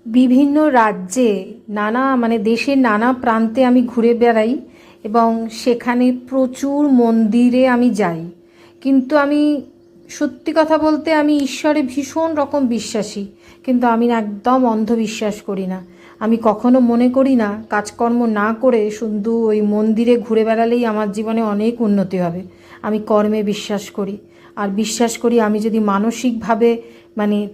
বিভিন্ন রাজ্যে দেশের নানা প্রান্তে আমি ঘুরে বেড়াই এবং সেখানে প্রচুর মন্দিরে আমি যাই। কিন্তু আমি সত্যি কথা বলতে আমি ঈশ্বরে ভীষণ রকম বিশ্বাসী, কিন্তু আমি একদম অন্ধবিশ্বাস করি না। আমি কখনো মনে করি না কাজকর্ম না করে শুধু ওই মন্দিরে ঘুরে বেড়ালেই আমার জীবনে অনেক উন্নতি হবে। আমি কর্মে বিশ্বাস করি, আর বিশ্বাস করি আমি যদি মানসিকভাবে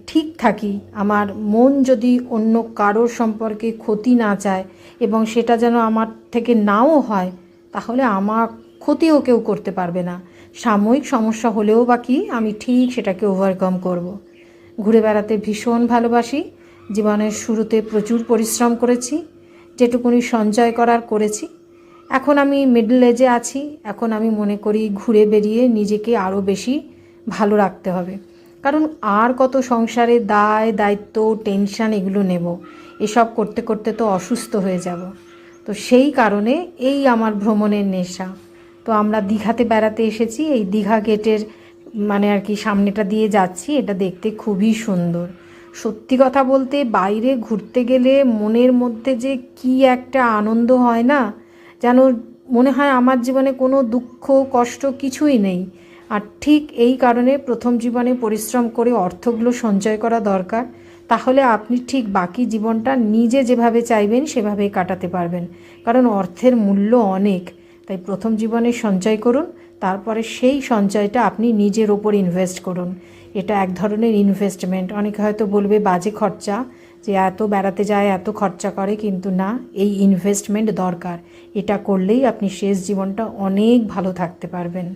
ঠিক থাকি, আমার মন যদি অন্য কারোর সম্পর্কে ক্ষতি না চায় এবং সেটা যেন আমার থেকে নাও হয়, তাহলে আমার ক্ষতিও কেউ করতে পারবে না। সাময়িক সমস্যা হলেও বা কি, আমি ঠিক সেটাকে ওভারকাম করব। ঘুরে বেড়াতে ভীষণ ভালোবাসি। জীবনের শুরুতে প্রচুর পরিশ্রম করেছি, যেটুকুনি সঞ্চয় করার করেছি। এখন আমি মিডল এজে আছি, এখন আমি মনে করি ঘুরে বেরিয়ে নিজেকে আরও বেশি ভালো রাখতে হবে। কারণ আর কত সংসারে দায় দায়িত্ব টেনশান এগুলো নেব, এসব করতে করতে তো অসুস্থ হয়ে যাব। তো সেই কারণে এই আমার ভ্রমণের নেশা। তো আমরা দীঘাতে বেড়াতে এসেছি, এই দীঘা গেটের সামনেটা দিয়ে যাচ্ছি। এটা দেখতে খুবই সুন্দর। সত্যি কথা বলতে বাইরে ঘুরতে গেলে মনের মধ্যে যে কি একটা আনন্দ হয় না, যেন মনে হয় আমার জীবনে কোনো দুঃখ কষ্ট কিছুই নেই। আর ঠিক এই কারণে প্রথম জীবনে পরিশ্রম করে অর্থগুলো সঞ্চয় করা দরকার। তাহলে আপনি ঠিক বাকি জীবনটা নিজে যেভাবে চাইবেন সেভাবেই কাটাতে পারবেন। কারণ অর্থের মূল্য অনেক। তাই প্রথম জীবনে সঞ্চয় করুন, তারপরে সেই সঞ্চয়টা আপনি নিজের ওপর ইনভেস্ট করুন। এটা এক ধরনের ইনভেস্টমেন্ট। অনেকে হয়তো বলবে বাজে খরচা, যে এত বেড়াতে যায় এত খরচা করে, কিন্তু না, এই ইনভেস্টমেন্ট দরকার। এটা করলেই আপনি শেষ জীবনটা অনেক ভালো থাকতে পারবেন।